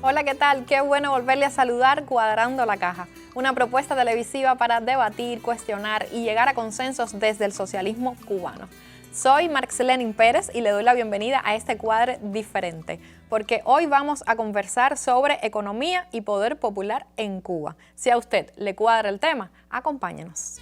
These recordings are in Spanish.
Hola, ¿qué tal? Qué bueno volverle a saludar Cuadrando la Caja, una propuesta televisiva para debatir, cuestionar y llegar a consensos desde el socialismo cubano. Soy Marxlenin Pérez y le doy la bienvenida a este cuadro diferente, porque hoy vamos a conversar sobre economía y poder popular en Cuba. Si a usted le cuadra el tema, acompáñenos.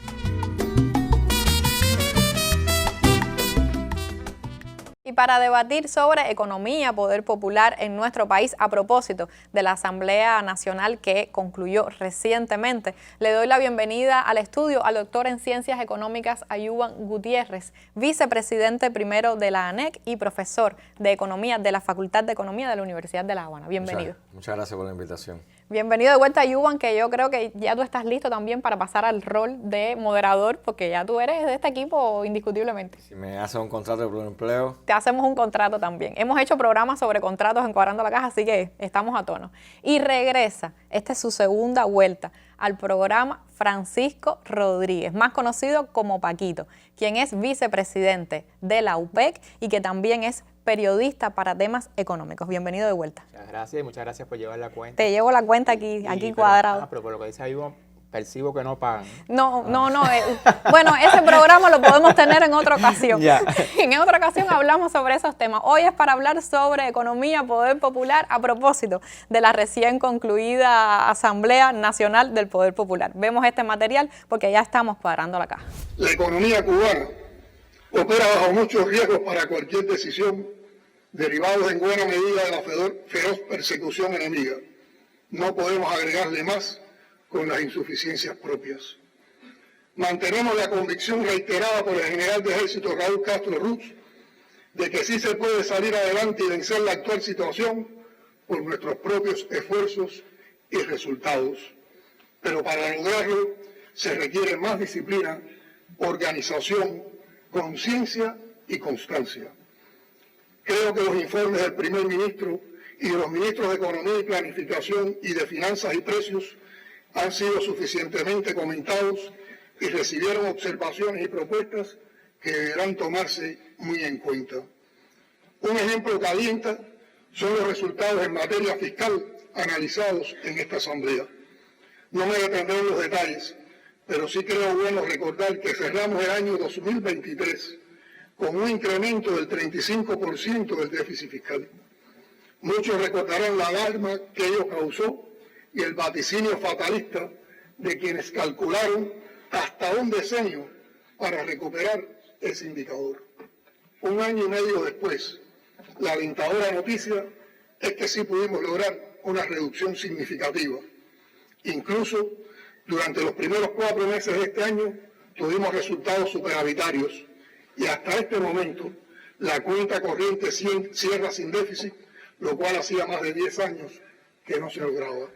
Y para debatir sobre economía, poder popular en nuestro país a propósito de la Asamblea Nacional que concluyó recientemente, le doy la bienvenida al estudio al doctor en Ciencias Económicas Ayuban Gutiérrez, vicepresidente primero de la ANEC y profesor de Economía de la Facultad de Economía de la Universidad de La Habana. Bienvenido. Muchas gracias por la invitación. Bienvenido de vuelta, Ayuban, que yo creo que ya tú estás listo también para pasar al rol de moderador, porque ya tú eres de este equipo indiscutiblemente. Si me haces un contrato de empleo, te hacemos un contrato también. Hemos hecho programas sobre contratos en Cuadrando la Caja, así que estamos a tono. Y regresa, esta es su segunda vuelta, al programa Francisco Rodríguez, más conocido como Paquito, quien es vicepresidente de la UPEC y que también es periodista para temas económicos. Bienvenido de vuelta. Muchas gracias por llevar la cuenta. Te llevo la cuenta aquí cuadrado. Pero por lo que dice Ayuban, percibo que no pagan. No. Bueno, ese programa lo podemos tener en otra ocasión. Ya. En otra ocasión hablamos sobre esos temas. Hoy es para hablar sobre economía, poder popular, a propósito de la recién concluida Asamblea Nacional del Poder Popular. Vemos este material porque ya estamos cuadrando la caja. La economía cubana opera bajo muchos riesgos para cualquier decisión, derivados en buena medida de la feroz persecución enemiga. No podemos agregarle más con las insuficiencias propias. Mantenemos la convicción reiterada por el general de ejército Raúl Castro Ruz de que sí se puede salir adelante y vencer la actual situación por nuestros propios esfuerzos y resultados. Pero para lograrlo se requiere más disciplina, organización, conciencia y constancia. Creo que los informes del primer ministro y de los ministros de Economía y Planificación y de Finanzas y Precios han sido suficientemente comentados y recibieron observaciones y propuestas que deberán tomarse muy en cuenta. Un ejemplo que alienta son los resultados en materia fiscal analizados en esta Asamblea. No me detendré en los detalles, pero sí creo bueno recordar que cerramos el año 2023 con un incremento del 35% del déficit fiscal. Muchos recordarán la alarma que ello causó y el vaticinio fatalista de quienes calcularon hasta un decenio para recuperar ese indicador. Un año y medio después, la alentadora noticia es que sí pudimos lograr una reducción significativa. Incluso durante los primeros 4 meses de este año tuvimos resultados superavitarios y hasta este momento la cuenta corriente cierra sin déficit, lo cual hacía más de 10 años que no se lograba.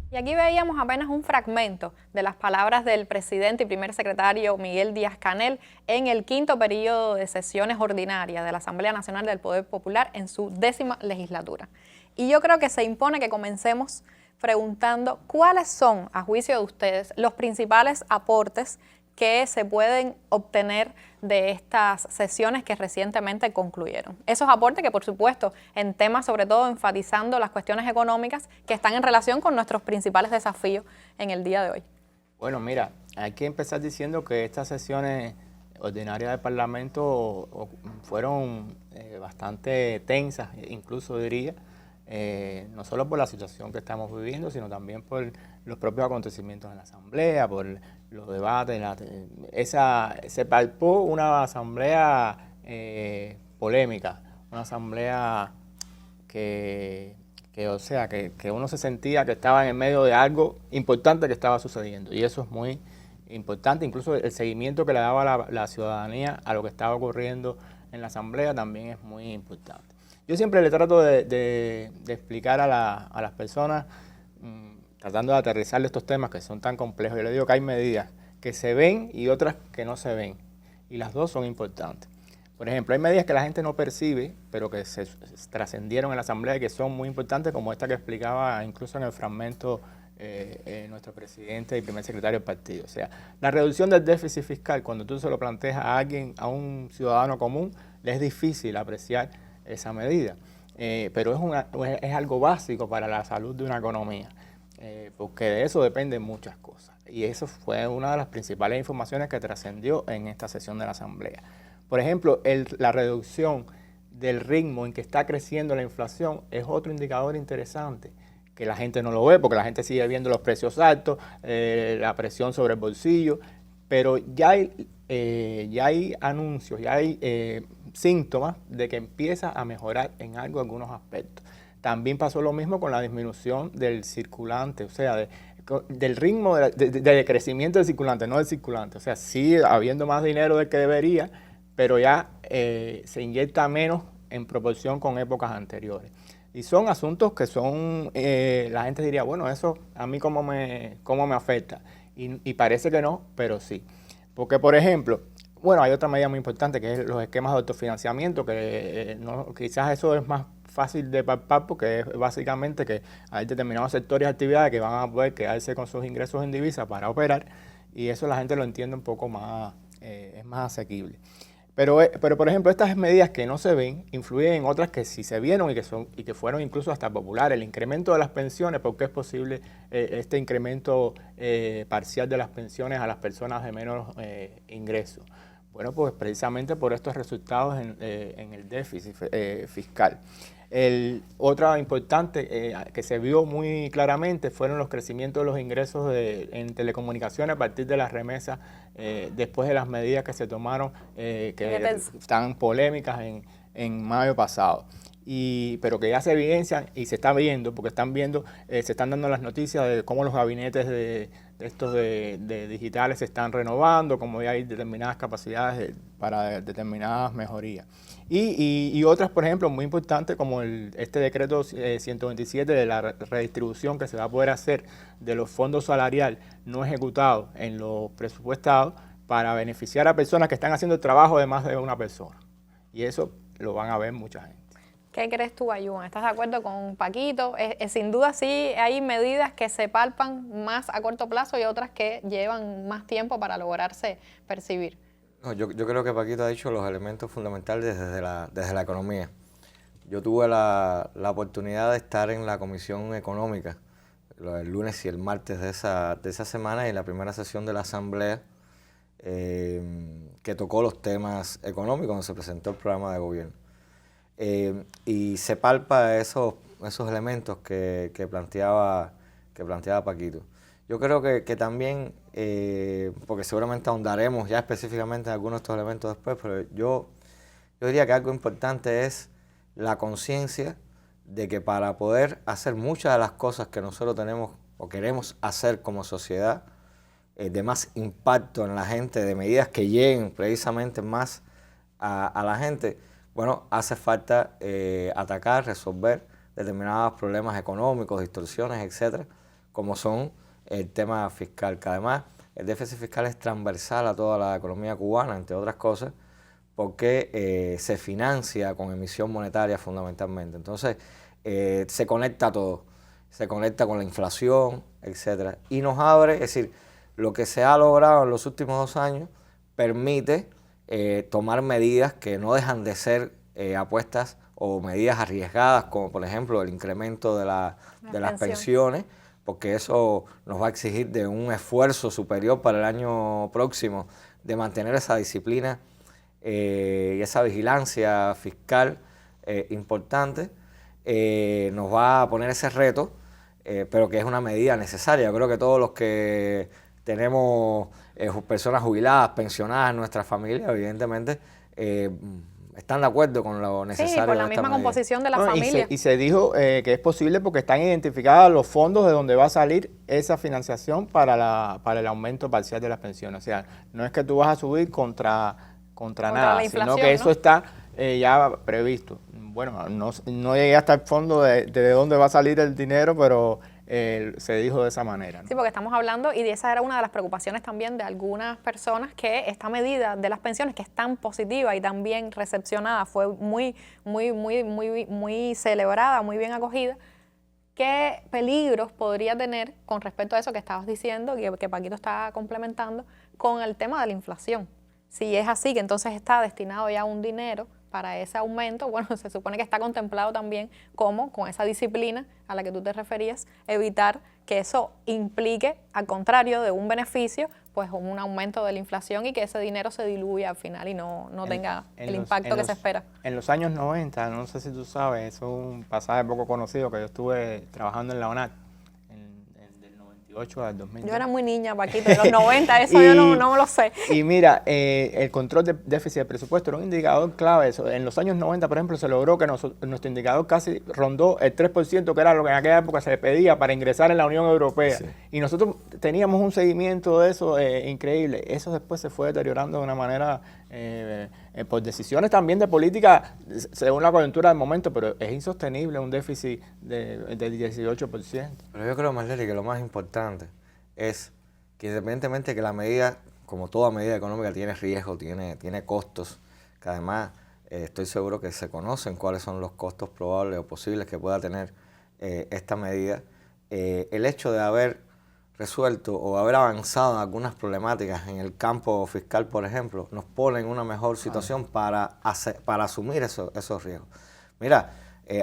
Y aquí veíamos apenas un fragmento de las palabras del presidente y primer secretario Miguel Díaz-Canel en el 5º periodo de sesiones ordinarias de la Asamblea Nacional del Poder Popular en su 10ª legislatura. Y yo creo que se impone que comencemos preguntando cuáles son, a juicio de ustedes, los principales aportes que se pueden obtener de estas sesiones que recientemente concluyeron. Esos aportes que, por supuesto, en temas sobre todo enfatizando las cuestiones económicas que están en relación con nuestros principales desafíos en el día de hoy. Bueno, mira, hay que empezar diciendo que estas sesiones ordinarias del Parlamento fueron bastante tensas, incluso diría, no solo por la situación que estamos viviendo, sino también por los propios acontecimientos en la Asamblea, por los debates. Se palpó una Asamblea polémica, una Asamblea que uno se sentía que estaba en el medio de algo importante que estaba sucediendo, y eso es muy importante. Incluso el seguimiento que le daba la ciudadanía a lo que estaba ocurriendo en la Asamblea también es muy importante. Yo siempre le trato de explicar a las personas, tratando de aterrizar estos temas que son tan complejos. Yo le digo que hay medidas que se ven y otras que no se ven, y las dos son importantes. Por ejemplo, hay medidas que la gente no percibe, pero que se trascendieron en la Asamblea y que son muy importantes, como esta que explicaba incluso en el fragmento nuestro presidente y primer secretario del partido. O sea, la reducción del déficit fiscal, cuando tú se lo planteas a alguien, a un ciudadano común, le es difícil apreciar esa medida. pero es algo básico para la salud de una economía, porque de eso dependen muchas cosas. Y eso fue una de las principales informaciones que trascendió en esta sesión de la Asamblea. Por ejemplo, la reducción del ritmo en que está creciendo la inflación es otro indicador interesante, que la gente no lo ve porque la gente sigue viendo los precios altos, la presión sobre el bolsillo, pero ya hay anuncios, ya hay síntomas de que empieza a mejorar en algunos aspectos. También pasó lo mismo con la disminución del circulante, o sea, del ritmo de crecimiento del circulante, no del circulante. O sea, sigue habiendo más dinero del que debería, pero ya se inyecta menos en proporción con épocas anteriores. Y son asuntos que son, la gente diría, bueno, eso a mí cómo me afecta. Y parece que no, pero sí. Porque, por ejemplo, bueno, hay otra medida muy importante que es los esquemas de autofinanciamiento, que quizás eso es más fácil de palpar porque es básicamente que hay determinados sectores de actividades que van a poder quedarse con sus ingresos en divisa para operar, y eso la gente lo entiende un poco más, es más asequible. Pero, por ejemplo, estas medidas que no se ven influyen en otras que sí se vieron y que fueron incluso hasta populares. El incremento de las pensiones, porque es posible este incremento parcial de las pensiones a las personas de menos ingresos. Bueno, pues precisamente por estos resultados en el déficit fiscal. Otra importante que se vio muy claramente fueron los crecimientos de los ingresos en telecomunicaciones a partir de las remesas, después de las medidas que se tomaron, que están polémicas en mayo pasado. Pero que ya se evidencian y se está viendo, porque se están dando las noticias de cómo los gabinetes de digitales se están renovando, cómo ya hay determinadas capacidades para determinadas mejorías. Y otras, por ejemplo, muy importantes, como este decreto 127 de la redistribución que se va a poder hacer de los fondos salariales no ejecutados en los presupuestados para beneficiar a personas que están haciendo el trabajo de más de una persona. Y eso lo van a ver mucha gente. ¿Qué crees tú, Ayuan? ¿Estás de acuerdo con Paquito? Sin duda sí hay medidas que se palpan más a corto plazo y otras que llevan más tiempo para lograrse percibir. No, yo creo que Paquito ha dicho los elementos fundamentales desde la economía. Yo tuve la oportunidad de estar en la Comisión Económica el lunes y el martes de esa semana y en la primera sesión de la Asamblea que tocó los temas económicos, donde se presentó el programa de gobierno. Y se palpa esos elementos que planteaba Paquito. Yo creo que también, porque seguramente ahondaremos ya específicamente en algunos de estos elementos después, pero yo diría que algo importante es la conciencia de que para poder hacer muchas de las cosas que nosotros tenemos o queremos hacer como sociedad, de más impacto en la gente, de medidas que lleguen precisamente más a la gente, bueno, hace falta atacar, resolver determinados problemas económicos, distorsiones, etcétera, como son el tema fiscal, que además el déficit fiscal es transversal a toda la economía cubana, entre otras cosas, porque se financia con emisión monetaria fundamentalmente. Entonces, se conecta a todo, se conecta con la inflación, etcétera, y nos abre, es decir, lo que se ha logrado en los últimos 2 años permite tomar medidas que no dejan de ser apuestas o medidas arriesgadas, como por ejemplo el incremento de las pensiones, porque eso nos va a exigir de un esfuerzo superior para el año próximo de mantener esa disciplina y esa vigilancia fiscal importante. Nos va a poner ese reto, pero que es una medida necesaria. Yo creo que todos los que tenemos personas jubiladas, pensionadas en nuestra familia, evidentemente están de acuerdo con lo necesario. Sí, con la misma composición de la familia. Y se dijo que es posible porque están identificados los fondos de donde va a salir esa financiación para el aumento parcial de las pensiones. O sea, no es que tú vas a subir contra nada, sino que eso está ya previsto. Bueno, no llegué hasta el fondo de dónde va a salir el dinero, pero se dijo de esa manera, ¿no? Sí, porque estamos hablando, y esa era una de las preocupaciones también de algunas personas, que esta medida de las pensiones, que es tan positiva y tan bien recepcionada, fue muy celebrada, muy bien acogida. ¿Qué peligros podría tener con respecto a eso que estabas diciendo, que Paquito está complementando, con el tema de la inflación? Si es así, que entonces está destinado ya un dinero para ese aumento, bueno, se supone que está contemplado también como, con esa disciplina a la que tú te referías, evitar que eso implique, al contrario de un beneficio, pues un aumento de la inflación y que ese dinero se diluya al final y no tenga el impacto que se espera. En los años 90, no sé si tú sabes, eso es un pasaje poco conocido, que yo estuve trabajando en la ONAC, del 98 al 2000. Yo era muy niña, Paquito, en los 90, eso yo no me lo sé. Y mira, el control de déficit de presupuesto era un indicador clave. Eso. En los años 90, por ejemplo, se logró que nuestro indicador casi rondó el 3%, que era lo que en aquella época se pedía para ingresar en la Unión Europea. Sí. Y nosotros teníamos un seguimiento de eso increíble. Eso después se fue deteriorando de una manera, por decisiones también de política, según la coyuntura del momento, pero es insostenible un déficit del 18%. Pero yo creo, Marlely, que lo más importante es que independientemente de que la medida, como toda medida económica, tiene riesgo, tiene costos, que además estoy seguro que se conocen cuáles son los costos probables o posibles que pueda tener esta medida, el hecho de haber resuelto o haber avanzado en algunas problemáticas en el campo fiscal, por ejemplo, nos pone en una mejor situación para asumir esos riesgos. Mira,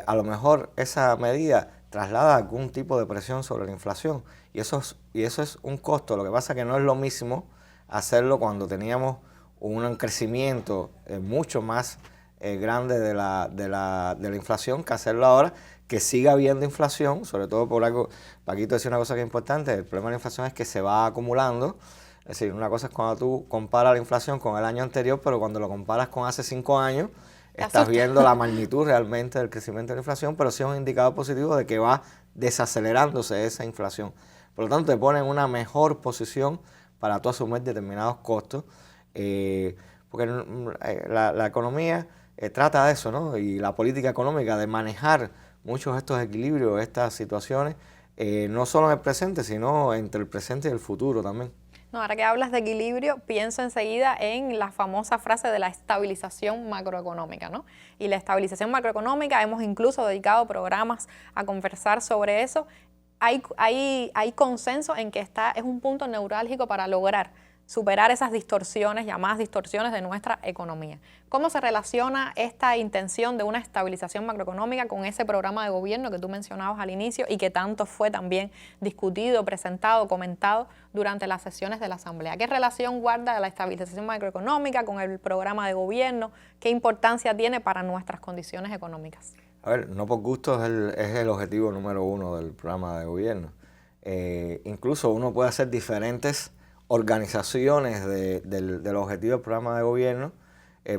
a lo mejor esa medida traslada algún tipo de presión sobre la inflación y eso es un costo. Lo que pasa es que no es lo mismo hacerlo cuando teníamos un crecimiento mucho más grande de la inflación que hacerlo ahora, que siga habiendo inflación, sobre todo por algo. Paquito decía una cosa que es importante: el problema de la inflación es que se va acumulando. Es decir, una cosa es cuando tú comparas la inflación con el año anterior, pero cuando lo comparas con hace 5 años, estás viendo la magnitud realmente del crecimiento de la inflación, pero sí es un indicador positivo de que va desacelerándose esa inflación. Por lo tanto, te pone en una mejor posición para tú asumir determinados costos, porque la economía trata de eso, ¿no? Y la política económica de manejar muchos de estos equilibrios, estas situaciones, no solo en el presente, sino entre el presente y el futuro también. No, ahora que hablas de equilibrio, pienso enseguida en la famosa frase de la estabilización macroeconómica, ¿no? Y la estabilización macroeconómica, hemos incluso dedicado programas a conversar sobre eso. Hay consenso en que es un punto neurálgico para lograr superar esas distorsiones, llamadas distorsiones de nuestra economía. ¿Cómo se relaciona esta intención de una estabilización macroeconómica con ese programa de gobierno que tú mencionabas al inicio y que tanto fue también discutido, presentado, comentado durante las sesiones de la Asamblea? ¿Qué relación guarda la estabilización macroeconómica con el programa de gobierno? ¿Qué importancia tiene para nuestras condiciones económicas? A ver, no por gusto es el objetivo número 1 del programa de gobierno. Incluso uno puede hacer diferentes organizaciones del objetivo del programa de gobierno,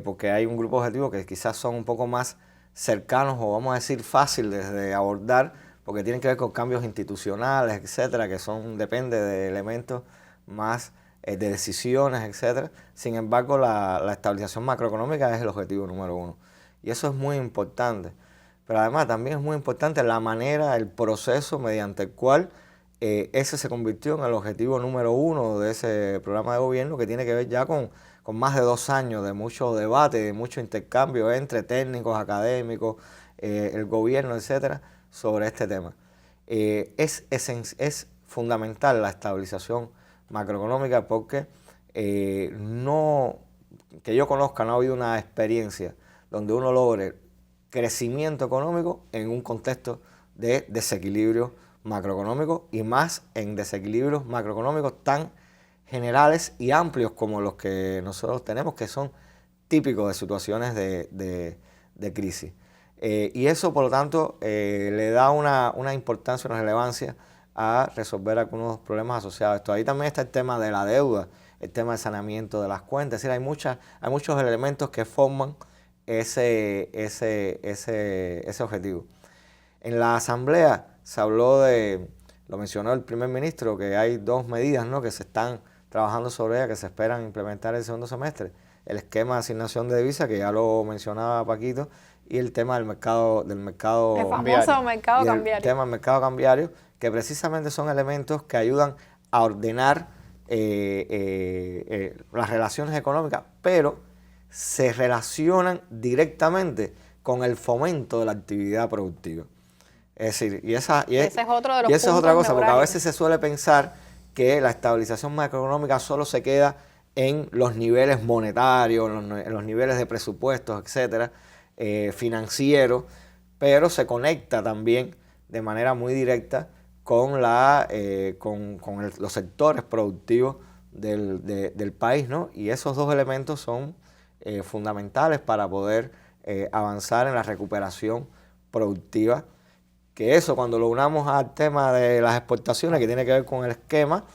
porque hay un grupo de objetivos que quizás son un poco más cercanos o vamos a decir fáciles de abordar, porque tienen que ver con cambios institucionales, etcétera, que depende de elementos más de decisiones, etcétera. Sin embargo, la estabilización macroeconómica es el objetivo número 1 y eso es muy importante. Pero además también es muy importante la manera, el proceso mediante el cual ese se convirtió en el objetivo número 1 de ese programa de gobierno, que tiene que ver ya con más de 2 años de mucho debate, de mucho intercambio entre técnicos, académicos, el gobierno, etcétera, sobre este tema. Es fundamental la estabilización macroeconómica porque que yo conozca, no ha habido una experiencia donde uno logre crecimiento económico en un contexto de desequilibrio macroeconómico y más en desequilibrios macroeconómicos tan generales y amplios como los que nosotros tenemos, que son típicos de situaciones de crisis. Y eso, por lo tanto, le da una importancia, una relevancia a resolver algunos problemas asociados a esto. Ahí también está el tema de la deuda, el tema del saneamiento de las cuentas. Es decir, hay muchos elementos que forman ese objetivo. En la Asamblea se habló lo mencionó el primer ministro, que hay 2 medidas, ¿no?, que se están trabajando sobre ellas, que se esperan implementar el segundo semestre. El esquema de asignación de divisas, que ya lo mencionaba Paquito, y el tema del mercado el famoso mercado cambiario. El tema del mercado cambiario, que precisamente son elementos que ayudan a ordenar las relaciones económicas, pero se relacionan directamente con el fomento de la actividad productiva. Es decir, ese es otro de los puntos es otra cosa, porque a veces se suele pensar que la estabilización macroeconómica solo se queda en los niveles monetarios, en los niveles de presupuestos, etcétera, financieros, pero se conecta también de manera muy directa con los sectores productivos del país, ¿no? Y esos dos elementos son fundamentales para poder avanzar en la recuperación productiva, que eso cuando lo unamos al tema de las exportaciones, que tiene que ver con el esquema,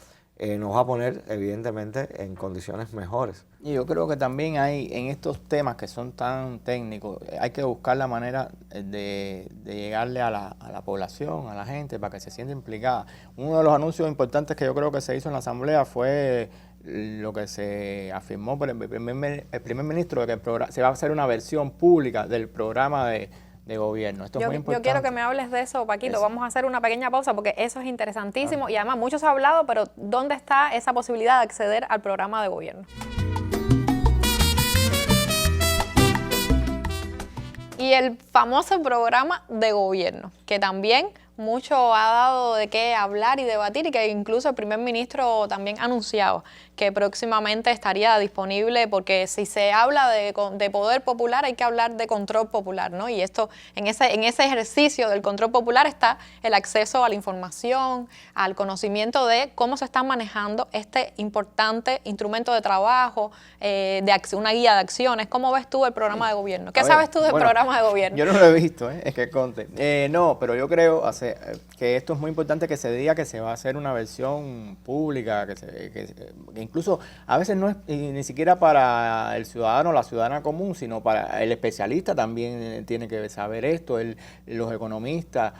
nos va a poner evidentemente en condiciones mejores. Y yo creo que también hay en estos temas que son tan técnicos, hay que buscar la manera de llegarle a la población, a la gente, para que se sienta implicada. Uno de los anuncios importantes que yo creo que se hizo en la Asamblea fue lo que se afirmó por el primer ministro, de que se va a hacer una versión pública del programa de gobierno. Esto es muy importante. Yo quiero que me hables de eso, Paquito. Vamos a hacer una pequeña pausa porque eso es interesantísimo y además mucho se ha hablado, pero ¿dónde está esa posibilidad de acceder al programa de gobierno? Y el famoso programa de gobierno, que también mucho ha dado de qué hablar y debatir, y que incluso el primer ministro también ha anunciado que próximamente estaría disponible, porque si se habla de poder popular hay que hablar de control popular, ¿no? Y esto, en ese ejercicio del control popular está el acceso a la información, al conocimiento de cómo se está manejando este importante instrumento de trabajo, una guía de acciones. ¿Cómo ves tú el programa de gobierno? ¿Qué sabes tú del programa de gobierno? Yo no lo he visto, es que conte. No, pero yo creo que esto es muy importante, que se diga que se va a hacer una versión pública, que incluso a veces no es ni siquiera para el ciudadano o la ciudadana común, sino para el especialista también tiene que saber esto, los economistas,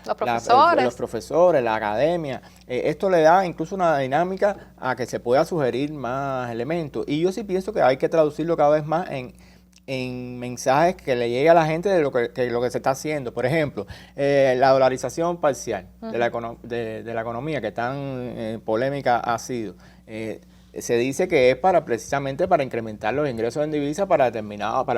los profesores, la academia. Esto le da incluso una dinámica a que se pueda sugerir más elementos. Y yo sí pienso que hay que traducirlo cada vez más en mensajes que le llegue a la gente de lo que se está haciendo. Por ejemplo, la dolarización parcial de la economía, que tan polémica ha sido. Se dice que es precisamente para incrementar los ingresos en divisa para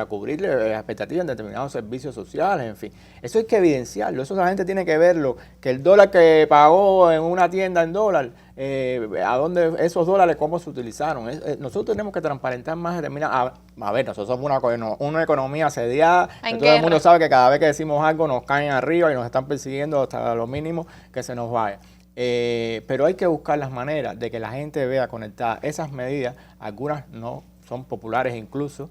cubrir las expectativas en determinados servicios sociales, en fin. Eso hay que evidenciarlo, eso la gente tiene que verlo, que el dólar que pagó en una tienda en dólar, a dónde esos dólares, cómo se utilizaron. Nosotros tenemos que transparentar más determinadas. A ver, nosotros somos una economía asediada, todo el mundo sabe que cada vez que decimos algo nos caen arriba y nos están persiguiendo hasta lo mínimo que se nos vaya. Pero hay que buscar las maneras de que la gente vea conectadas esas medidas, algunas no son populares incluso,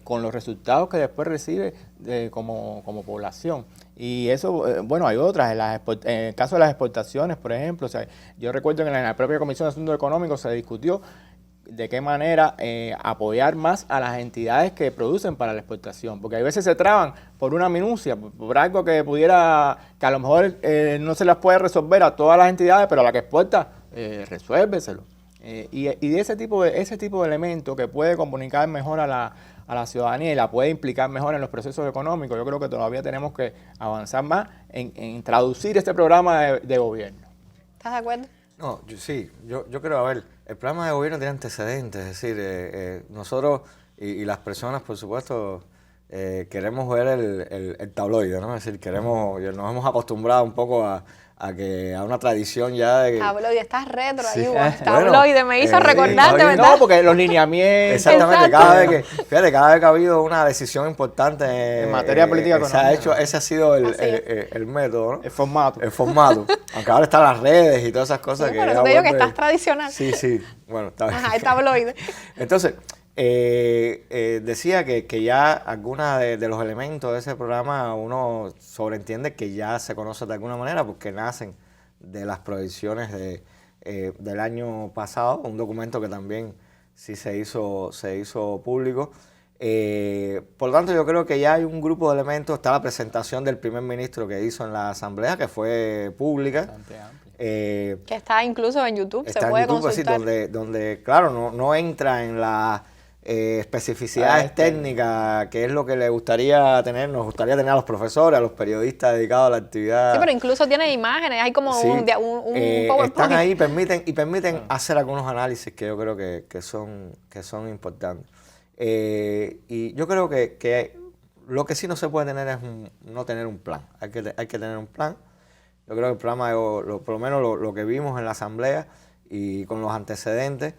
con los resultados que después recibe como población. Y eso, bueno, hay otras, en el caso de las exportaciones, por ejemplo, o sea, yo recuerdo que en la propia Comisión de Asuntos Económicos se discutió de qué manera apoyar más a las entidades que producen para la exportación, porque a veces se traban por una minucia, por algo que a lo mejor no se las puede resolver a todas las entidades, pero a la que exporta, resuélveselo. Y de ese tipo de elementos que puede comunicar mejor a la ciudadanía y la puede implicar mejor en los procesos económicos, yo creo que todavía tenemos que avanzar más en traducir este programa de gobierno. ¿Estás de acuerdo? No, yo creo, a ver, el programa de gobierno tiene antecedentes, es decir, nosotros y las personas, por supuesto, queremos ver el tabloide, ¿no? Es decir, nos hemos acostumbrado un poco a una tradición ya de... Tabloide, estás retro sí. ahí, tabloide, me hizo recordarte, ¿verdad? No, porque los lineamientos... Exactamente, cada vez que ha habido una decisión importante en materia de política económica, ese ha sido el método, ¿no? El formato. Aunque ahora están las redes y todas esas cosas. Sí, pero te digo que estás tradicional. Sí, bueno, está bien. Ajá, el tabloide. Entonces, decía que ya algunos de los elementos de ese programa uno sobreentiende que ya se conoce de alguna manera porque nacen de las proyecciones del año pasado, un documento que también sí se hizo público. Por lo tanto, yo creo que ya hay un grupo de elementos. Está la presentación del primer ministro que hizo en la Asamblea, que fue pública. Que está incluso en YouTube, se puede consultar. Sí, donde claro, no entra en las especificidades técnicas, que es lo que nos gustaría tener a los profesores, a los periodistas dedicados a la actividad. Sí, pero incluso tiene imágenes, hay como un PowerPoint. Están ahí y permiten hacer algunos análisis que yo creo que son importantes. Y yo creo que lo que sí no se puede tener es no tener un plan. Hay que tener un plan. Yo creo que el programa, por lo menos lo que vimos en la Asamblea y con los antecedentes,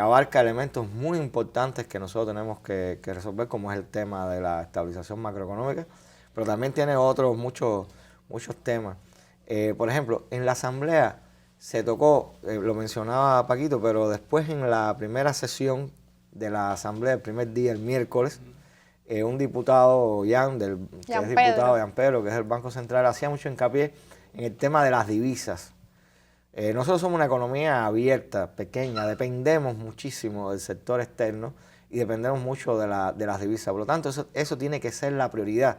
abarca elementos muy importantes que nosotros tenemos que resolver, como es el tema de la estabilización macroeconómica, pero también tiene otros muchos temas. Por ejemplo, en la Asamblea se tocó, lo mencionaba Paquito, pero después en la primera sesión de la Asamblea, el primer día, el miércoles, un diputado, Jan Pedro, que es del Banco Central, hacía mucho hincapié en el tema de las divisas. Nosotros somos una economía abierta, pequeña, dependemos muchísimo del sector externo y dependemos mucho de las divisas. Por lo tanto, eso tiene que ser la prioridad.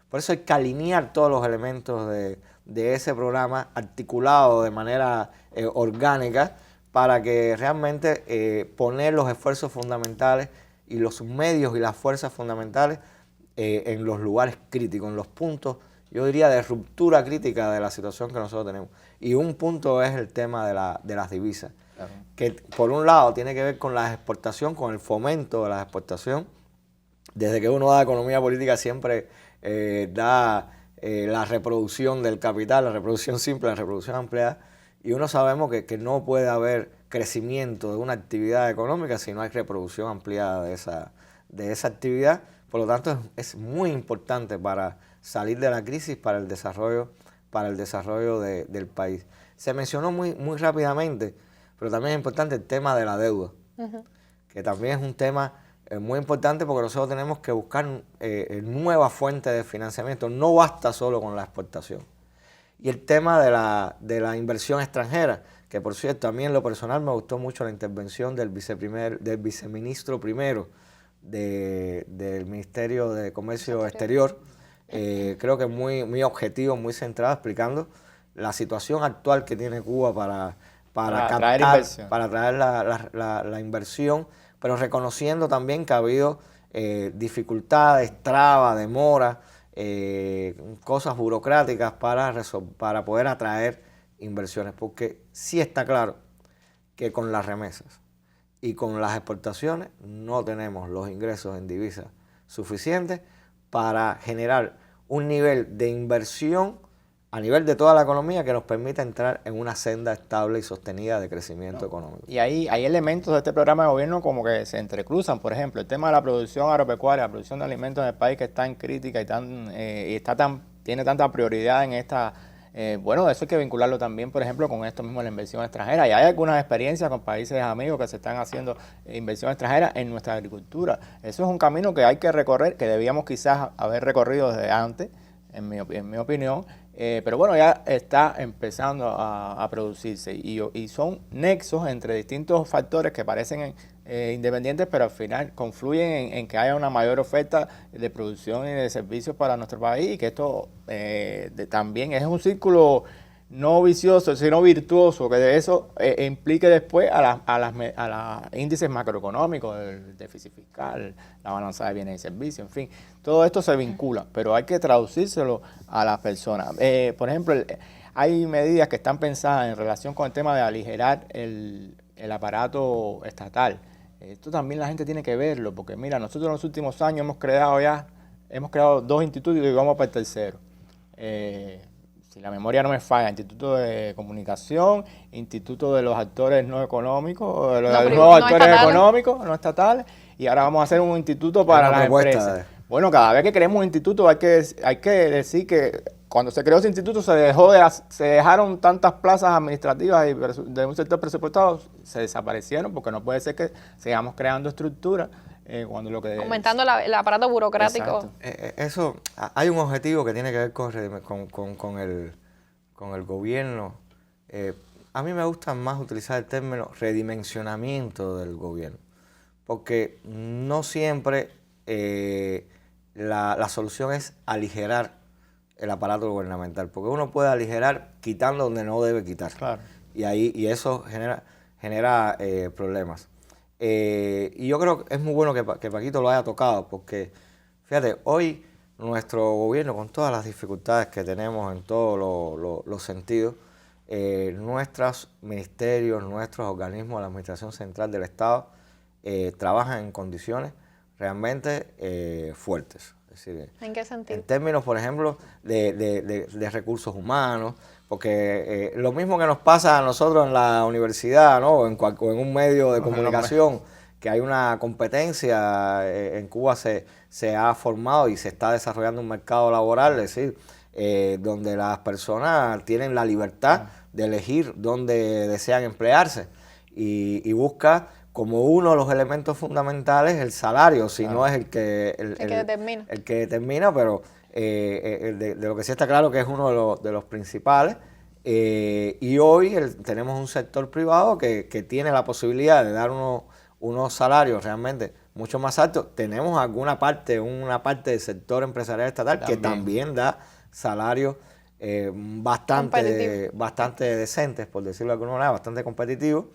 Por eso hay que alinear todos los elementos de ese programa articulado de manera orgánica para que realmente poner los esfuerzos fundamentales y los medios y las fuerzas fundamentales en los lugares críticos, en los puntos, yo diría, de ruptura crítica de la situación que nosotros tenemos. Y un punto es el tema de las divisas, claro, que por un lado tiene que ver con la exportación, con el fomento de la exportación. Desde que uno da economía política siempre da la reproducción del capital, la reproducción simple, la reproducción ampliada, y uno sabemos que no puede haber crecimiento de una actividad económica si no hay reproducción ampliada de esa actividad. Por lo tanto, es muy importante para salir de la crisis, para el desarrollo del país. Se mencionó muy rápidamente, pero también es importante el tema de la deuda, que también es un tema muy importante porque nosotros tenemos que buscar nuevas fuentes de financiamiento. No basta solo con la exportación. Y el tema de la inversión extranjera, que por cierto, a mí en lo personal me gustó mucho la intervención del viceministro primero del Ministerio de Comercio Exterior. Creo que muy objetivo, muy centrado, explicando la situación actual que tiene Cuba para atraer la inversión, pero reconociendo también que ha habido dificultades, trabas, demoras, cosas burocráticas para poder atraer inversiones, porque sí está claro que con las remesas y con las exportaciones no tenemos los ingresos en divisas suficientes para generar un nivel de inversión a nivel de toda la economía que nos permita entrar en una senda estable y sostenida de crecimiento económico. Y hay elementos de este programa de gobierno como que se entrecruzan. Por ejemplo, el tema de la producción agropecuaria, la producción de alimentos en el país, que está en crítica y tiene tanta prioridad en esta... bueno, eso hay que vincularlo también, por ejemplo, con esto mismo, la inversión extranjera. Y hay algunas experiencias con países amigos que se están haciendo inversión extranjera en nuestra agricultura. Eso es un camino que hay que recorrer, que debíamos quizás haber recorrido desde antes, en mi opinión. Pero bueno, ya está empezando a producirse y son nexos entre distintos factores que parecen independientes, pero al final confluyen en que haya una mayor oferta de producción y de servicios para nuestro país, y que esto también es un círculo no vicioso, sino virtuoso, que de eso implique después a los índices macroeconómicos, el déficit fiscal, la balanza de bienes y servicios, en fin, todo esto se vincula, pero hay que traducírselo a las personas. Por ejemplo, hay medidas que están pensadas en relación con el tema de aligerar el aparato estatal. Esto también la gente tiene que verlo, porque mira, nosotros en los últimos años hemos creado 2 institutos y vamos para el tercero. Si la memoria no me falla, Instituto de Comunicación, Instituto de los Actores No Económicos, de los nuevos actores económicos, no estatales, y ahora vamos a hacer un instituto para las empresas. Bueno, cada vez que creemos un instituto hay que decir que cuando se creó ese instituto se dejaron tantas plazas administrativas y de un sector presupuestado, se desaparecieron, porque no puede ser que sigamos creando estructuras cuando lo que... Aumentando el aparato burocrático. Eso, hay un objetivo que tiene que ver con el gobierno. A mí me gusta más utilizar el término redimensionamiento del gobierno, porque no siempre la solución es aligerar el aparato gubernamental, porque uno puede aligerar quitando donde no debe quitar. Claro. Y eso genera problemas. Y yo creo que es muy bueno que Paquito lo haya tocado, porque fíjate, hoy nuestro gobierno, con todas las dificultades que tenemos en todos los sentidos, nuestros ministerios, nuestros organismos de la Administración Central del Estado trabajan en condiciones realmente fuertes. Es decir, ¿En qué sentido? en términos, por ejemplo, de recursos humanos, porque lo mismo que nos pasa a nosotros en la universidad, ¿no? o en un medio de comunicación, que hay una competencia, en Cuba se ha formado y se está desarrollando un mercado laboral, es decir, donde las personas tienen la libertad de elegir dónde desean emplearse y busca como uno de los elementos fundamentales el salario, si no es el que determina, pero de lo que sí está claro que es uno de los principales. Y hoy tenemos un sector privado que tiene la posibilidad de dar unos salarios realmente mucho más altos. Tenemos una parte del sector empresarial estatal que también da salarios bastante decentes, por decirlo de alguna manera, bastante competitivos.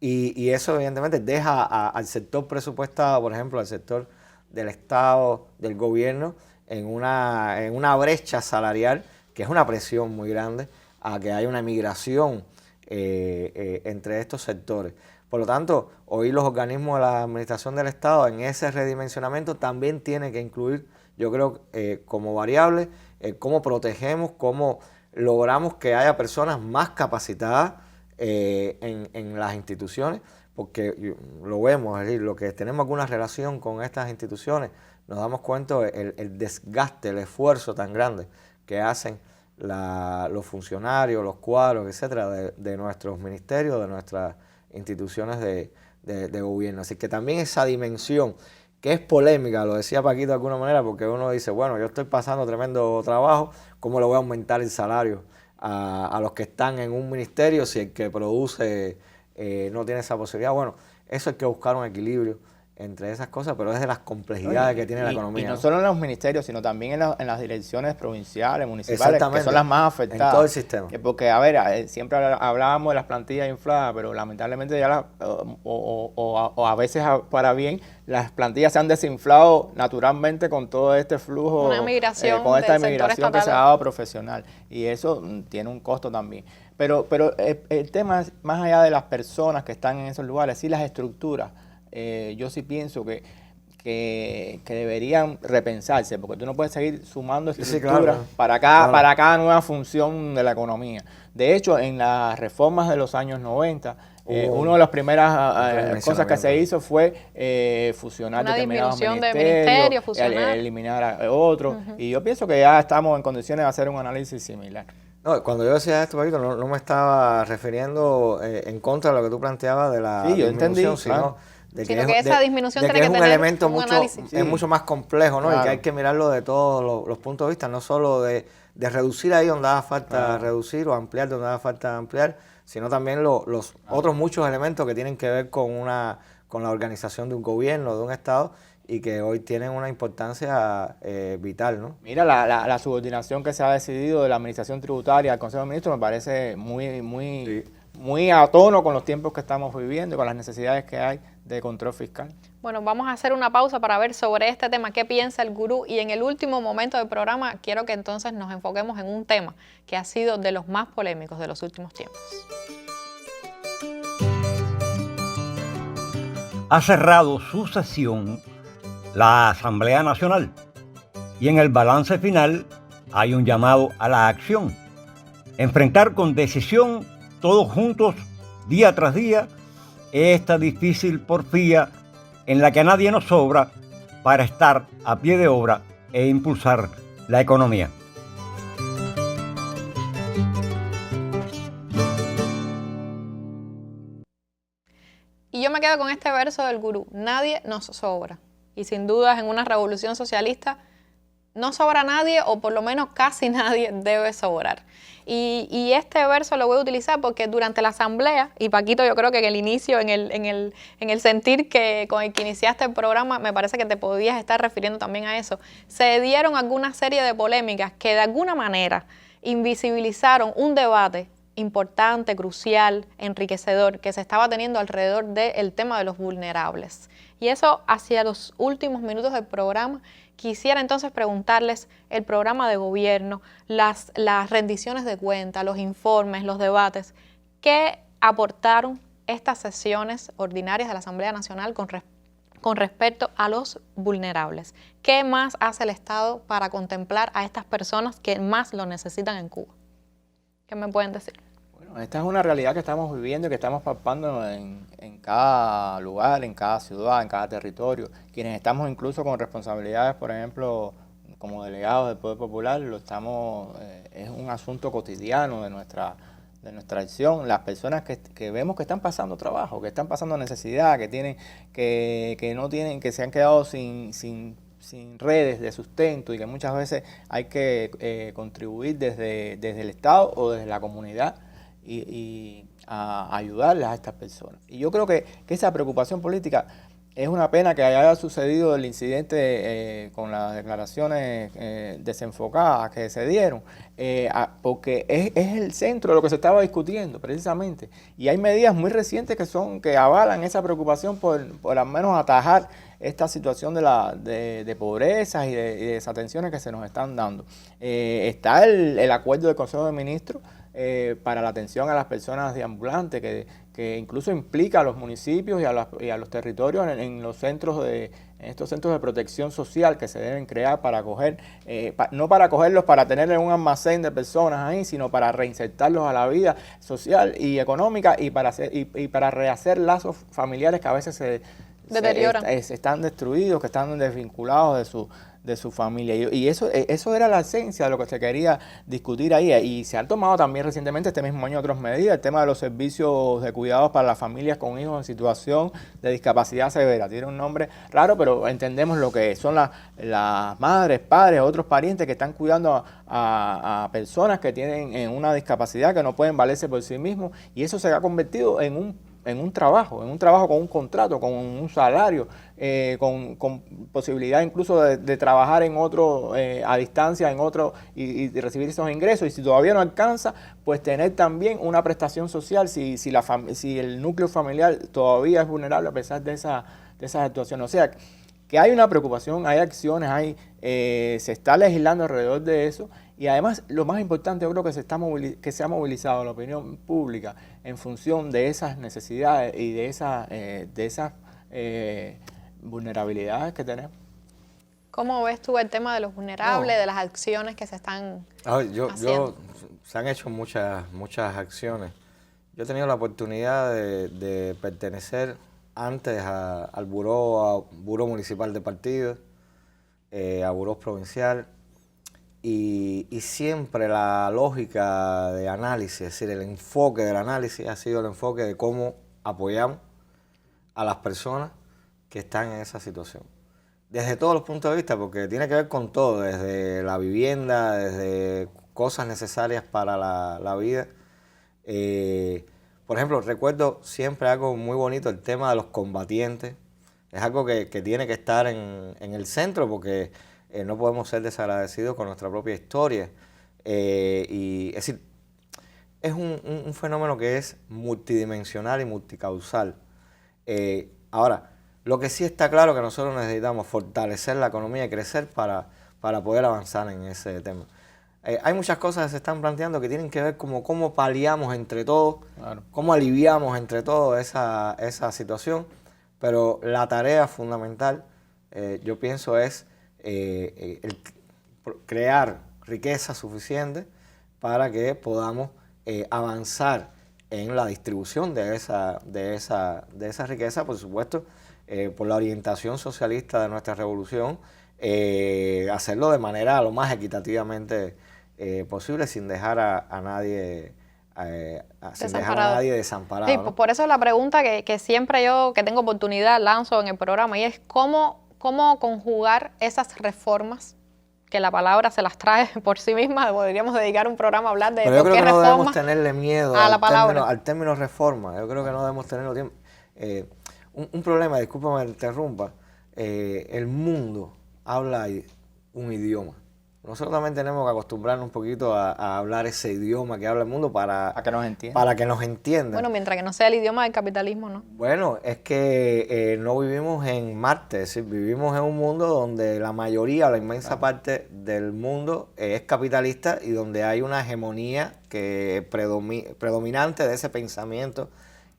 Y eso evidentemente deja al sector presupuestado, por ejemplo, al sector del Estado, del gobierno, en una brecha salarial que es una presión muy grande a que haya una migración entre estos sectores. Por lo tanto, hoy los organismos de la administración del Estado en ese redimensionamiento también tienen que incluir, yo creo, como variable, cómo protegemos, cómo logramos que haya personas más capacitadas en las instituciones, porque lo vemos, es decir, lo que tenemos alguna relación con estas instituciones, nos damos cuenta el desgaste, el esfuerzo tan grande que hacen los funcionarios, los cuadros, etcétera, de nuestros ministerios, de nuestras instituciones de gobierno. Así que también esa dimensión, que es polémica, lo decía Paquito de alguna manera, porque uno dice, bueno, yo estoy pasando tremendo trabajo, ¿cómo le voy a aumentar el salario a los que están en un ministerio si el que produce no tiene esa posibilidad? Bueno, eso hay que buscar un equilibrio entre esas cosas, pero es de las complejidades que tiene la economía. Y no solo en los ministerios, sino también en las direcciones provinciales, municipales, que son las más afectadas. En todo el sistema. Porque, a ver, siempre hablábamos de las plantillas infladas, pero lamentablemente ya o a veces para bien, las plantillas se han desinflado naturalmente con todo este flujo, una migración con esta del migración que se ha dado profesional. Y eso tiene un costo también. Pero el tema es, más allá de las personas que están en esos lugares, sí las estructuras. Yo sí pienso que deberían repensarse, porque tú no puedes seguir sumando estructuras para cada nueva función de la economía. De hecho, en las reformas de los años 90, una de las primeras cosas que se hizo fue fusionar determinados ministerios, eliminar a otros, y yo pienso que ya estamos en condiciones de hacer un análisis similar. No, cuando yo decía esto, Paquito, no me estaba refiriendo en contra de lo que tú planteabas de la disminución, sino que esa disminución tiene que tener un elemento es mucho más complejo, ¿no? Claro. Y que hay que mirarlo de todos los puntos de vista, no solo de reducir ahí donde haga falta reducir o ampliar donde haga falta ampliar, sino también los otros muchos elementos que tienen que ver con la organización de un gobierno, de un Estado, y que hoy tienen una importancia vital, ¿no? Mira, la subordinación que se ha decidido de la Administración Tributaria al Consejo de Ministros me parece muy a tono con los tiempos que estamos viviendo y con las necesidades que hay de control fiscal. Bueno, vamos a hacer una pausa para ver sobre este tema qué piensa el gurú, y en el último momento del programa quiero que entonces nos enfoquemos en un tema que ha sido de los más polémicos de los últimos tiempos. Ha cerrado su sesión la Asamblea Nacional y en el balance final hay un llamado a la acción. Enfrentar con decisión, todos juntos, día tras día, esta difícil porfía en la que a nadie nos sobra para estar a pie de obra e impulsar la economía. Y yo me quedo con este verso del gurú: nadie nos sobra. Y sin dudas en una revolución socialista no sobra nadie, o por lo menos casi nadie debe sobrar. Y este verso lo voy a utilizar porque durante la asamblea, y Paquito, yo creo que en el inicio, en el sentir que con el que iniciaste el programa, me parece que te podías estar refiriendo también a eso, se dieron alguna serie de polémicas que de alguna manera invisibilizaron un debate importante, crucial, enriquecedor, que se estaba teniendo alrededor del tema de los vulnerables. Y eso, hacia los últimos minutos del programa, quisiera entonces preguntarles: el programa de gobierno, las rendiciones de cuentas, los informes, los debates, ¿qué aportaron estas sesiones ordinarias de la Asamblea Nacional con con respecto a los vulnerables. ¿Qué más hace el Estado para contemplar a estas personas que más lo necesitan en Cuba? ¿Qué me pueden decir? Bueno, esta es una realidad que estamos viviendo y que estamos palpando en cada lugar, en cada ciudad, en cada territorio. Quienes estamos incluso con responsabilidades, por ejemplo, como delegados del Poder Popular, es un asunto cotidiano de nuestra acción. Las personas que vemos que están pasando trabajo, que están pasando necesidad, que no tienen, que se han quedado sin redes de sustento y que muchas veces hay que contribuir desde el Estado o desde la comunidad y a ayudarles a estas personas. Y yo creo que esa preocupación política es una pena que haya sucedido el incidente con las declaraciones desenfocadas que se dieron, porque es el centro de lo que se estaba discutiendo precisamente. Y hay medidas muy recientes que avalan esa preocupación por al menos atajar esta situación de pobreza y de desatenciones que se nos están dando. Está el acuerdo del Consejo de Ministros para la atención a las personas deambulantes, que incluso implica a los municipios y a los territorios en estos centros de protección social que se deben crear para acoger, no para acogerlos para tener en un almacén de personas ahí, sino para reinsertarlos a la vida social y económica y para rehacer lazos familiares que a veces se deterioran, están destruidos, que están desvinculados de su familia. Y eso era la esencia de lo que se quería discutir ahí. Y se han tomado también recientemente, este mismo año, otras medidas. El tema de los servicios de cuidados para las familias con hijos en situación de discapacidad severa. Tiene un nombre raro, pero entendemos lo que es. Son las madres, padres, otros parientes que están cuidando a personas que tienen una discapacidad, que no pueden valerse por sí mismos. Y eso se ha convertido en un trabajo con un contrato, con un salario, con posibilidad incluso de trabajar en otro, a distancia, en otro, y recibir esos ingresos. Y si todavía no alcanza, pues tener también una prestación social si el núcleo familiar todavía es vulnerable a pesar de esa situación. O sea, que hay una preocupación, hay acciones, se está legislando alrededor de eso. Y además, lo más importante, yo creo que se ha movilizado la opinión pública en función de esas necesidades y de esas vulnerabilidades que tenemos. ¿Cómo ves tú el tema de los vulnerables, de las acciones que se están haciendo? Se han hecho muchas acciones. Yo he tenido la oportunidad de pertenecer antes al Buró Municipal de Partidos, a Buró Provincial. Y siempre la lógica de análisis, es decir, el enfoque del análisis ha sido el enfoque de cómo apoyamos a las personas que están en esa situación. Desde todos los puntos de vista, porque tiene que ver con todo, desde la vivienda, desde cosas necesarias para la vida. Por ejemplo, recuerdo siempre algo muy bonito, el tema de los combatientes. Es algo que tiene que estar en el centro, porque no podemos ser desagradecidos con nuestra propia historia. Es decir, es un fenómeno que es multidimensional y multicausal. Ahora, lo que sí está claro es que nosotros necesitamos fortalecer la economía y crecer para poder avanzar en ese tema. Hay muchas cosas que se están planteando que tienen que ver como cómo paliamos entre todos, claro, cómo aliviamos entre todos esa situación, pero la tarea fundamental, yo pienso, es crear riqueza suficiente para que podamos avanzar en la distribución de esa riqueza, por supuesto, por la orientación socialista de nuestra revolución, hacerlo de manera lo más equitativamente posible, sin dejar a nadie desamparado. Sí, ¿no? por eso la pregunta que siempre yo, que tengo oportunidad, lanzo en el programa, y es cómo conjugar esas reformas, que la palabra se las trae por sí misma. Podríamos dedicar un programa a hablar de Pero yo por creo qué que no reforma debemos tenerle miedo a la palabra. al término reforma. Yo creo que no debemos tenerlo tiempo. Un problema, discúlpame, me interrumpa. El mundo habla un idioma. Nosotros también tenemos que acostumbrarnos un poquito a hablar ese idioma que habla el mundo para que nos entiendan. Para que nos entiendan. Bueno, mientras que no sea el idioma del capitalismo, ¿no? Bueno, es que no vivimos en Marte, es decir, vivimos en un mundo donde la mayoría, la inmensa parte del mundo es capitalista y donde hay una hegemonía predominante de ese pensamiento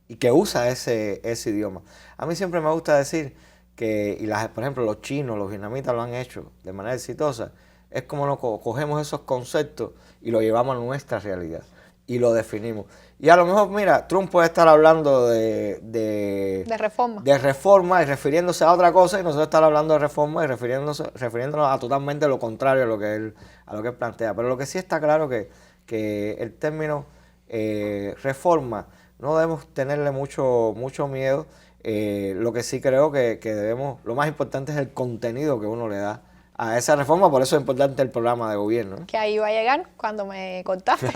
y que usa ese idioma. A mí siempre me gusta decir por ejemplo, los chinos, los vietnamitas lo han hecho de manera exitosa, es como nos cogemos esos conceptos y lo llevamos a nuestra realidad y lo definimos. Y a lo mejor, mira, Trump puede estar hablando de reforma y refiriéndose a otra cosa, y nosotros estar hablando de reforma y refiriéndonos a totalmente lo contrario a lo que él plantea. Pero lo que sí está claro que el término reforma no debemos tenerle mucho miedo. Lo que sí creo que debemos, lo más importante es el contenido que uno le da a esa reforma, por eso es importante el programa de gobierno, ¿no? Que ahí va a llegar cuando me contaste.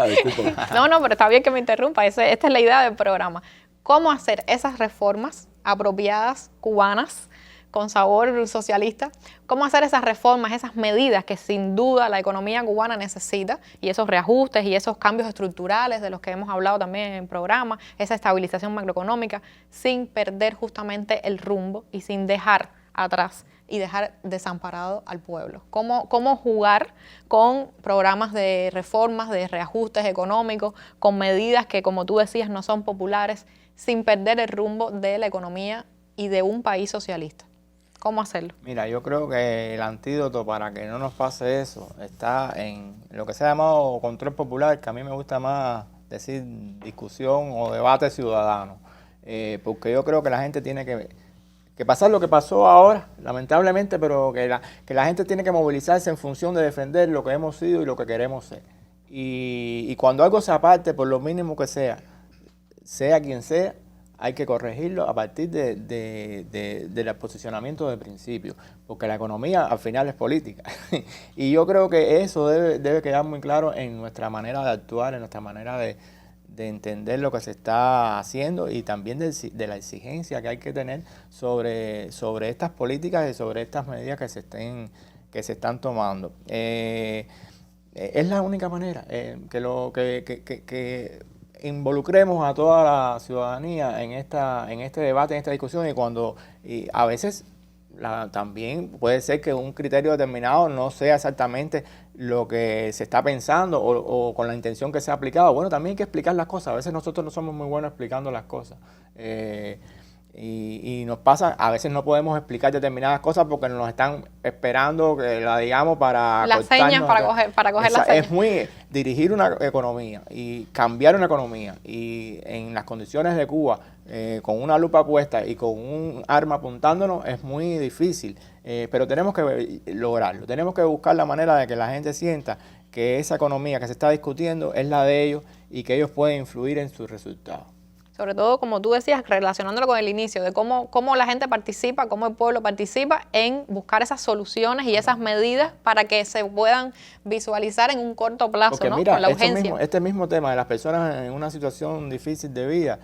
No, pero está bien que me interrumpa, esta es la idea del programa. ¿Cómo hacer esas reformas apropiadas, cubanas, con sabor socialista? ¿Cómo hacer esas reformas, esas medidas que sin duda la economía cubana necesita, y esos reajustes y esos cambios estructurales de los que hemos hablado también en el programa, esa estabilización macroeconómica, sin perder justamente el rumbo y sin dejar atrás y dejar desamparado al pueblo? ¿Cómo jugar con programas de reformas, de reajustes económicos, con medidas que, como tú decías, no son populares, sin perder el rumbo de la economía y de un país socialista? ¿Cómo hacerlo? Mira, yo creo que el antídoto para que no nos pase eso está en lo que se ha llamado control popular, que a mí me gusta más decir discusión o debate ciudadano, porque yo creo que la gente tiene que pasar lo que pasó ahora, lamentablemente, pero que la gente tiene que movilizarse en función de defender lo que hemos sido y lo que queremos ser. Y cuando algo se aparte, por lo mínimo que sea quien sea, hay que corregirlo a partir del posicionamiento de principio, porque la economía al final es política. Y yo creo que eso debe quedar muy claro en nuestra manera de actuar, en nuestra manera de entender lo que se está haciendo, y también de la exigencia que hay que tener sobre estas políticas y sobre estas medidas que se están tomando. Es la única manera que involucremos a toda la ciudadanía en este debate, en esta discusión, y a veces también puede ser que un criterio determinado no sea exactamente lo que se está pensando o con la intención que se ha aplicado. Bueno, también hay que explicar las cosas. A veces nosotros no somos muy buenos explicando las cosas. Y nos pasa, a veces no podemos explicar determinadas cosas porque nos están esperando que la digamos para las señas, para coger las señas. Es muy dirigir una economía y cambiar una economía, y en las condiciones de Cuba, con una lupa puesta y con un arma apuntándonos, es muy difícil, pero tenemos que lograrlo. Tenemos que buscar la manera de que la gente sienta que esa economía que se está discutiendo es la de ellos y que ellos pueden influir en sus resultados. Sobre todo, como tú decías, relacionándolo con el inicio, de cómo la gente participa, cómo el pueblo participa en buscar esas soluciones y esas medidas para que se puedan visualizar en un corto plazo. Porque, ¿no? Mira, con la urgencia. Este mismo tema de las personas en una situación difícil de vida,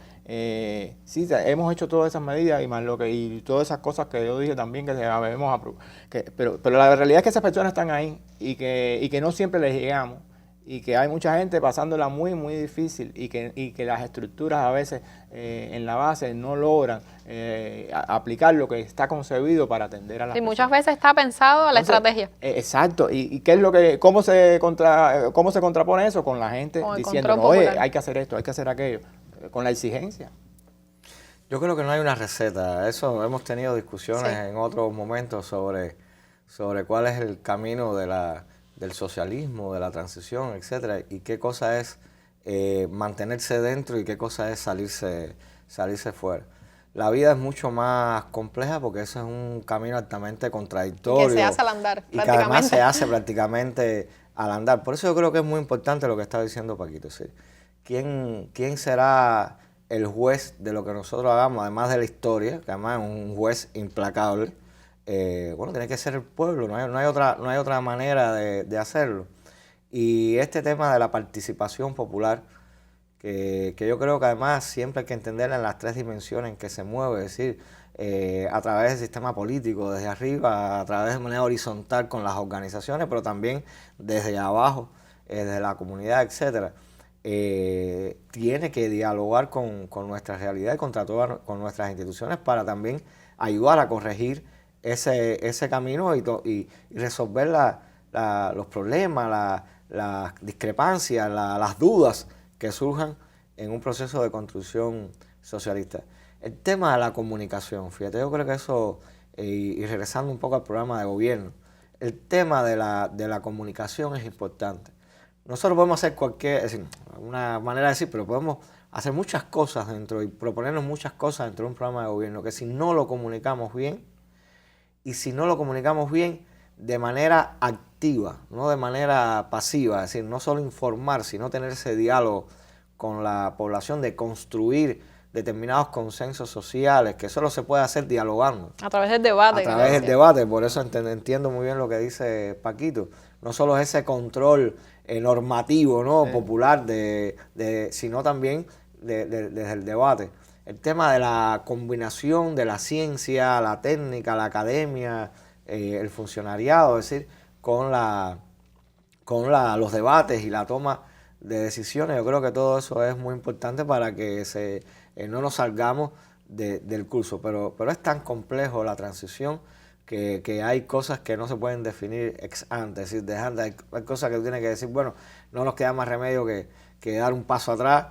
sí, hemos hecho todas esas medidas y todas esas cosas que yo dije también que debemos aprobar. Pero la realidad es que esas personas están ahí y que no siempre les llegamos. Y que hay mucha gente pasándola muy, muy difícil, y que las estructuras a veces en la base no logran aplicar lo que está concebido para atender a las personas. Muchas veces está pensado la estrategia. Exacto. ¿Y qué es cómo se contrapone eso? Con la gente diciendo, oye, hay que hacer esto, hay que hacer aquello, con la exigencia. Yo creo que no hay una receta. Eso hemos tenido discusiones en otros momentos sobre cuál es el camino del socialismo, de la transición, etcétera, y qué cosa es mantenerse dentro y qué cosa es salirse fuera. La vida es mucho más compleja porque eso es un camino altamente contradictorio. Y que se hace al andar, y que además se hace prácticamente al andar. Por eso yo creo que es muy importante lo que está diciendo Paquito. ¿Sí? ¿Quién será el juez de lo que nosotros hagamos, además de la historia, que además es un juez implacable? Bueno, tiene que ser el pueblo, no hay otra manera de hacerlo. Y este tema de la participación popular, que yo creo que además siempre hay que entenderla en las tres dimensiones en que se mueve, es decir, a través del sistema político, desde arriba, a través de manera horizontal con las organizaciones, pero también desde abajo, desde la comunidad, etcétera. Tiene que dialogar con nuestra realidad y con nuestras instituciones para también ayudar a corregir ese camino y resolver los problemas, las discrepancias, las dudas que surjan en un proceso de construcción socialista. El tema de la comunicación, fíjate, yo creo que eso y regresando un poco al programa de gobierno, el tema de la comunicación es importante. Nosotros podemos hacer cualquier, es decir, una manera de decir, pero podemos hacer muchas cosas dentro y proponernos muchas cosas dentro de un programa de gobierno que si no lo comunicamos bien, y si no lo comunicamos bien de manera activa, no de manera pasiva, es decir, no solo informar, sino tener ese diálogo con la población de construir determinados consensos sociales, que solo se puede hacer dialogando. A través del debate. A través del debate, por eso entiendo muy bien lo que dice Paquito. No solo es ese control normativo, ¿no? Popular, sino también desde el debate. El tema de la combinación de la ciencia, la técnica, la academia, el funcionariado, es decir, con los debates y la toma de decisiones, yo creo que todo eso es muy importante para que no nos salgamos del curso. Pero es tan complejo la transición que hay cosas que no se pueden definir ex ante, es decir, hay cosas que tú tienes que decir, bueno, no nos queda más remedio que dar un paso atrás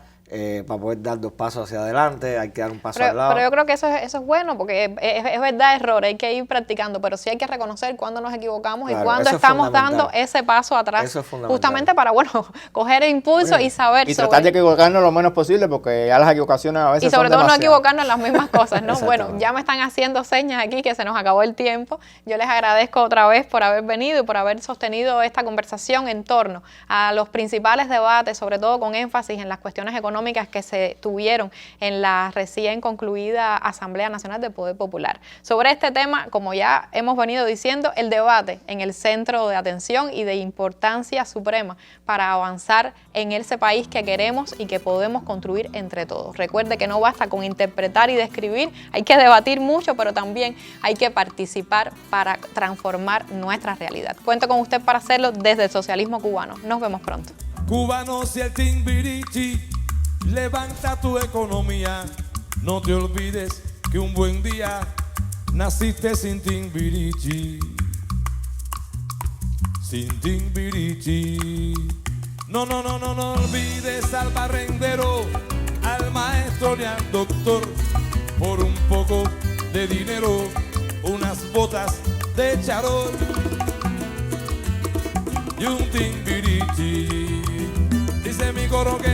para poder dar 2 pasos hacia adelante, hay que dar un paso al lado. Pero yo creo que eso es bueno, porque es verdad error, hay que ir practicando, pero sí hay que reconocer cuándo nos equivocamos, claro, y cuándo estamos dando ese paso atrás. Eso es fundamental. Justamente para, bueno, coger el impulso y saber y tratar de equivocarnos lo menos posible, porque ya las equivocaciones a veces y sobre son todo no equivocarnos en las mismas cosas, ¿no? Bueno, ya me están haciendo señas aquí que se nos acabó el tiempo. Yo les agradezco otra vez por haber venido y por haber sostenido esta conversación en torno a los principales debates, sobre todo con énfasis en las cuestiones económicas que se tuvieron en la recién concluida Asamblea Nacional del Poder Popular. Sobre este tema, como ya hemos venido diciendo, el debate en el centro de atención y de importancia suprema para avanzar en ese país que queremos y que podemos construir entre todos. Recuerde que no basta con interpretar y describir, hay que debatir mucho, pero también hay que participar para transformar nuestra realidad. Cuento con usted para hacerlo desde el socialismo cubano. Nos vemos pronto. Cubanos y el Timbirichi, levanta tu economía. No te olvides que un buen día naciste sin Timbirichi. Sin Timbirichi. No olvides al barrendero, al maestro y al doctor. Por un poco de dinero, unas botas de charol y un Timbirichi. Dice mi coro que